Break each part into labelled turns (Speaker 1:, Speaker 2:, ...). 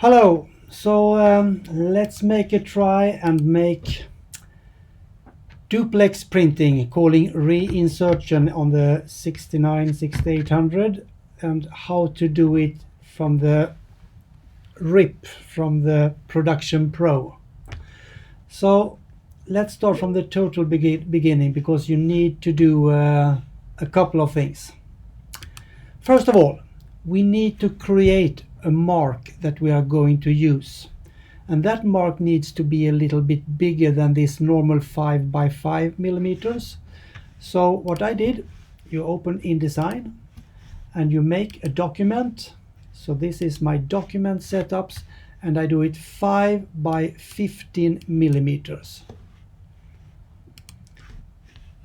Speaker 1: Hello, let's make a try and make duplex printing calling Reinsertion on the 69-6800 and how to do it from the RIP from the Production Pro. So let's start from the total beginning because you need to do a couple of things. First of all, we need to create a mark that we are going to use. And that mark needs to be a little bit bigger than this normal 5 by 5 millimeters. So what I did, you open InDesign and you make a document. So this is my document setups and I do it 5 by 15 millimeters.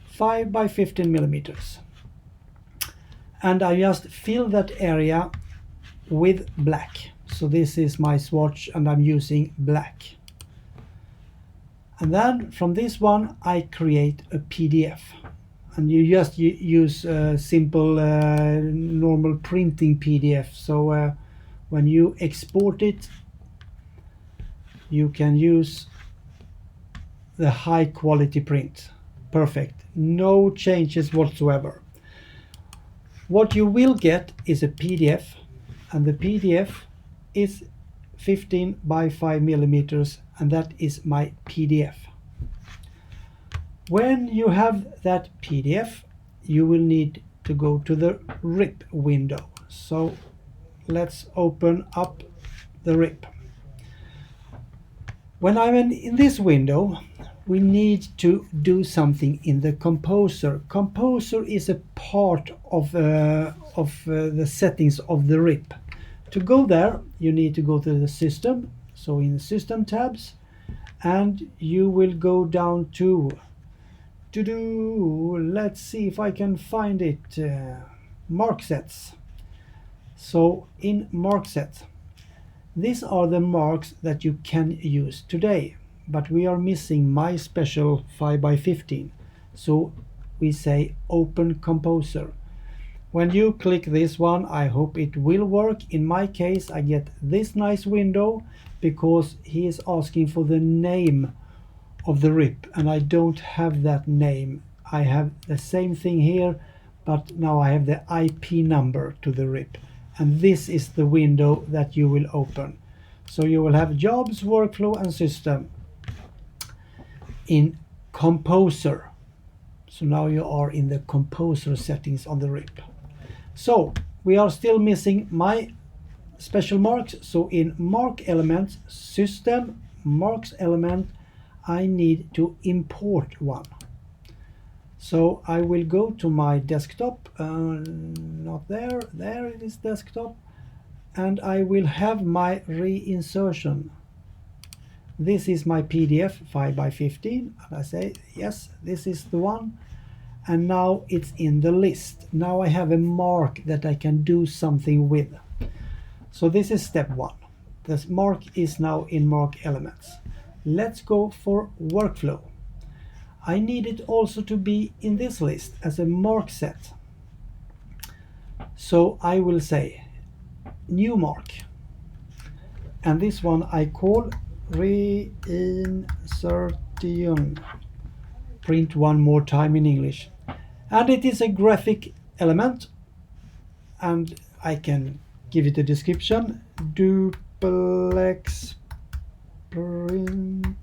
Speaker 1: 5 by 15 millimeters. And I just fill that area with black. So this is my swatch and I'm using black. And then from this one I create a PDF. And you just use simple normal printing PDF. So when you export it, you can use the high quality print. Perfect. No changes whatsoever. What you will get is a PDF, and the PDF is 15 by 5 millimeters, and that is my PDF. When you have that PDF, you will need to go to the RIP window. So let's open up the RIP. When I'm in this window, we need to do something in the Composer. Composer is a part of the settings of the RIP. To go there, you need to go to the System, so in the System tabs, and you will go down to let's see if I can find it, mark sets. So in mark set, these are the marks that you can use today, but we are missing my special 5 by 15. So we say Open Composer. When you click this one, I hope it will work. In my case, I get this nice window because he is asking for the name of the RIP, and I don't have that name. I have the same thing here, but now I have the IP number to the RIP. And this is the window that you will open. So you will have Jobs, Workflow and System in Composer. So now you are in the Composer settings on the RIP. So we are still missing my special marks. So in Mark Elements, System, Marks Element, I need to import one. So I will go to my desktop, not there, there it is, desktop, and I will have my Reinsertion. This is my PDF 5 by 15, and I say yes, this is the one, and now it's in the list. Now I have a mark that I can do something with. So this is step one. This mark is now in Mark Elements. Let's go for Workflow. I need it also to be in this list as a mark set. So I will say New Mark, and this one I call Reinsertion. Print one more time in English. And it is a graphic element, and I can give it a description. Duplex printing,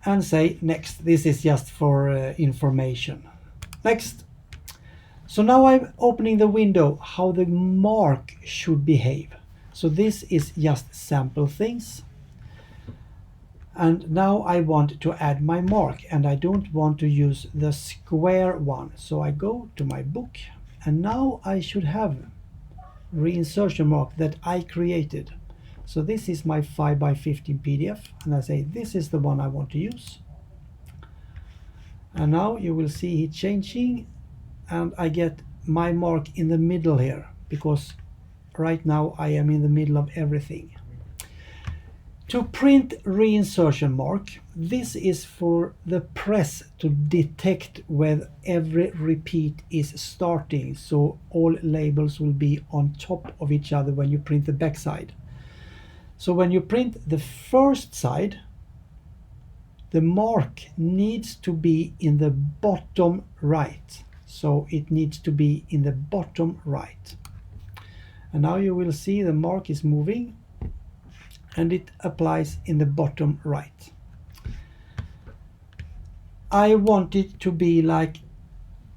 Speaker 1: and say next. This is just for information. Next. So now I'm opening the window how the mark should behave. So this is just sample things. And now I want to add my mark, and I don't want to use the square one. So I go to my book, and now I should have Reinsertion mark that I created. So this is my 5 by 15 PDF, and I say this is the one I want to use. And now you will see it changing, and I get my mark in the middle here, because right now I am in the middle of everything. To print reinsertion mark, this is for the press to detect where every repeat is starting, so all labels will be on top of each other when you print the back side. So when you print the first side, the mark needs to be in the bottom right. So it needs to be in the bottom right. And now you will see the mark is moving and it applies in the bottom right. I want it to be like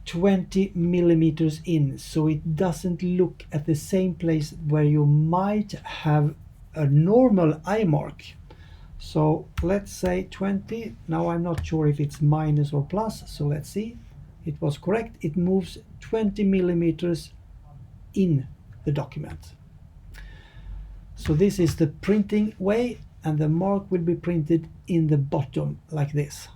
Speaker 1: 20 millimeters in, so it doesn't look at the same place where you might have a normal Eyemark. So let's say 20. Now I'm not sure if it's minus or plus, so let's see. It was correct. It moves 20 millimeters in the document. So this is the printing way, and the mark will be printed in the bottom like this.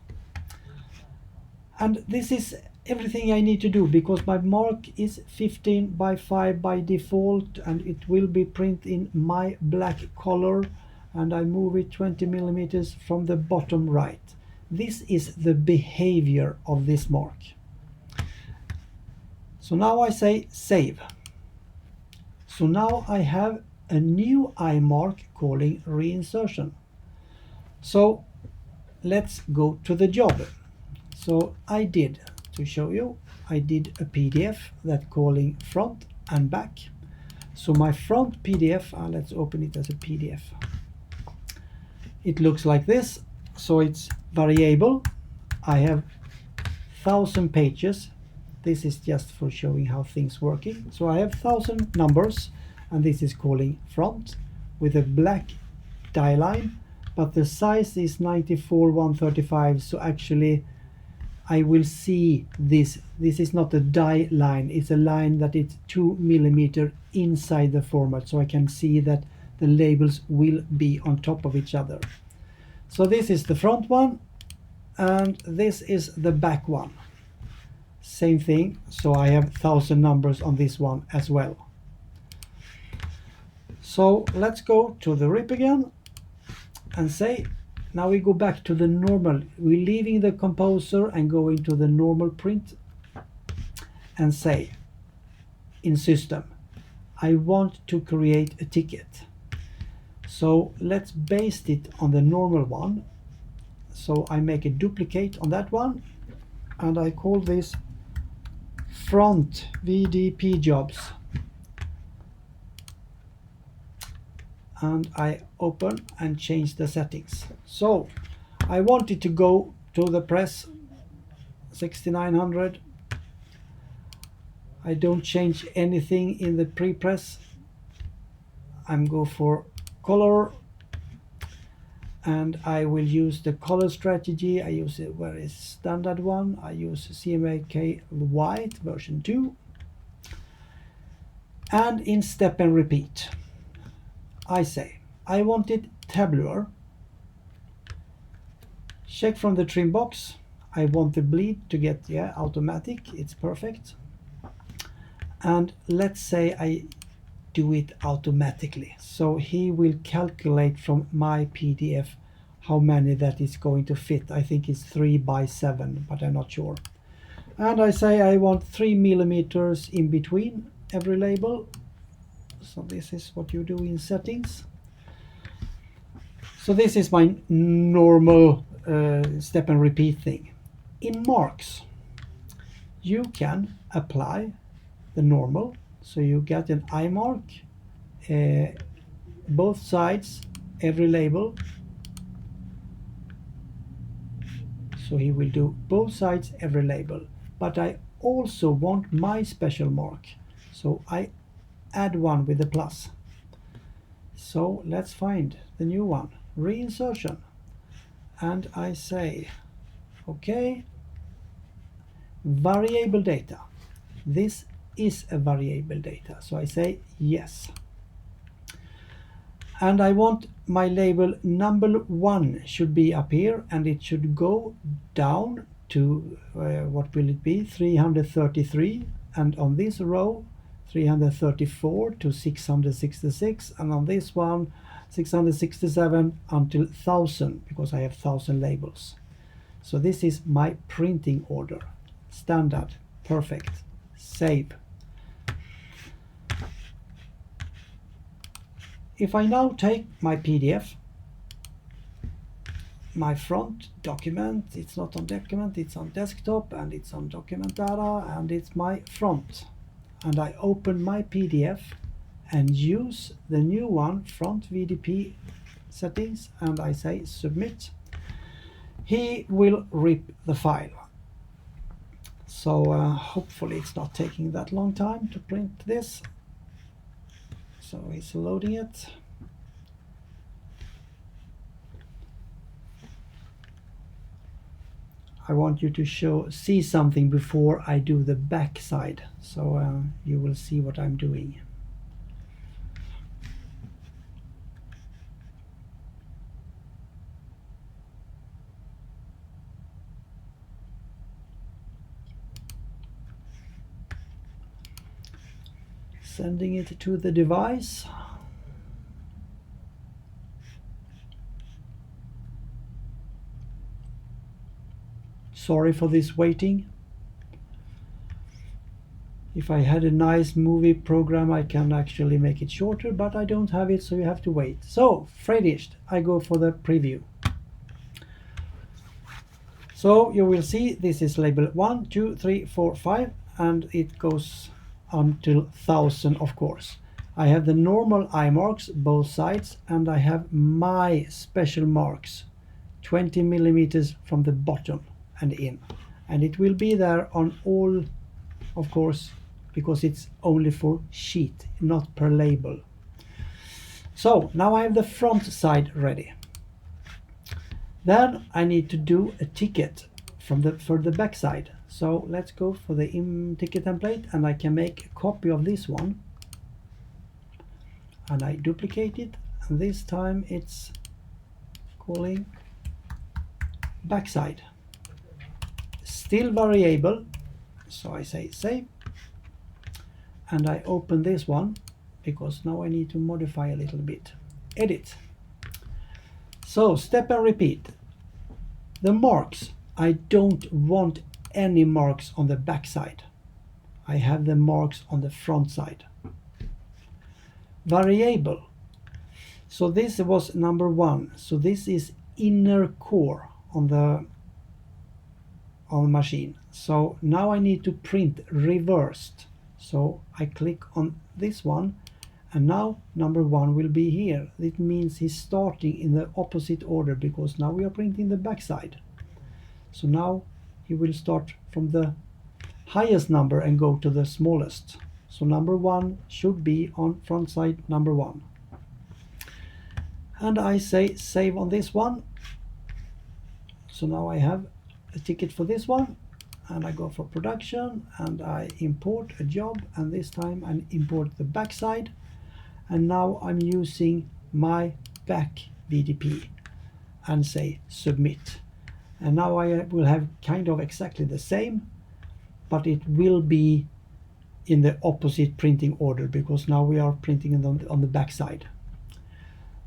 Speaker 1: And this is everything I need to do, because my mark is 15 by 5 by default, and it will be printed in my black color, and I move it 20 millimeters from the bottom right. This is the behavior of this mark. So now I say save. So now I have a new Eyemark calling reinsertion. So let's go to the job. So I did, to show you, I did a PDF that calling front and back. So my front PDF, let's open it as a PDF. It looks like this. So it's variable. I have 1,000 pages. This is just for showing how things working. So I have 1,000 numbers, and this is calling front with a black die line, but the size is 94/135. So actually I will see this. This is not a die line, it's a line that is 2 millimeters inside the format, so I can see that the labels will be on top of each other. So this is the front one, and this is the back one. Same thing, so I have 1,000 numbers on this one as well. So let's go to the RIP again and say, now we go back to the normal. We're leaving the composer and going to the normal print and say, in system, I want to create a ticket. So let's base it on the normal one. So I make a duplicate on that one, and I call this front VDP jobs. And I open and change the settings. So I want it to go to the press 6900. I don't change anything in the pre-press. I'm go for color, and I will use the color strategy. I use a very standard one. I use CMYK white version 2, and in step and repeat I say I want it tabular. Check from the trim box. I want the bleed to get automatic. It's perfect. And let's say I do it automatically. So he will calculate from my PDF how many that is going to fit. I think it's 3 by 7, but I'm not sure. And I say I want 3 millimeters in between every label. So this is what you do in settings. So this is my normal step and repeat thing. In marks, you can apply the normal. So you get an Eyemark, both sides, every label. So he will do both sides, every label. But I also want my special mark. So I add one with the plus. So let's find the new one, reinsertion. And I say, okay, variable data. This is a variable data. So I say yes. And I want my label number 1 should be up here, and it should go down to, what will it be, 333, and on this row 334 to 666, and on this one 667 until 1000 because I have 1000 labels. So this is my printing order. Standard. Perfect. Save. If I now take my PDF, my front document, it's not on document, it's on desktop, and it's on document data, and it's my front. And I open my PDF and use the new one, front VDP settings, and I say submit. He will rip the file. So hopefully it's not taking that long time to print this. So he's loading it. I want you to see something before I do the back side, so you will see what I'm doing. Sending it to the device. Sorry for this waiting. If I had a nice movie program, I can actually make it shorter, but I don't have it, so you have to wait. So, finished. I go for the preview. So you will see this is label 1, 2, 3, 4, 5, and it goes until 1000, of course. I have the normal Eyemarks, both sides, and I have my special marks, 20 millimeters from the bottom and in. And it will be there on all, of course, because it's only for sheet, not per label. So now I have the front side ready. Then I need to do a ticket for the back side. So let's go for the ticket template, and I can make a copy of this one. And I duplicate it, and this time it's calling backside. Still variable, so I say save, and I open this one because now I need to modify a little bit. Edit. So step and repeat. The marks, I don't want any marks on the back side. I have the marks on the front side. Variable. So this was number 1. So this is inner core on the machine. So now I need to print reversed. So I click on this one, and now number 1 will be here. It means he's starting in the opposite order because now we are printing the back side. So now he will start from the highest number and go to the smallest. So number 1 should be on front side number 1. And I say save on this one. So now I have a ticket for this one, and I go for production, and I import a job, and this time I import the back side, and now I'm using my back VDP and say submit. And now I will have kind of exactly the same, but it will be in the opposite printing order because now we are printing it on the back side.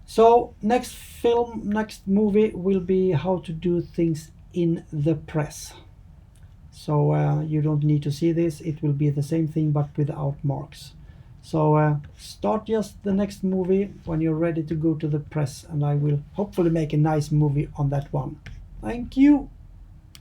Speaker 1: So next movie will be how to do things in the press. So you don't need to see this, it will be the same thing but without marks. So start just the next movie when you're ready to go to the press, and I will hopefully make a nice movie on that one. Thank you.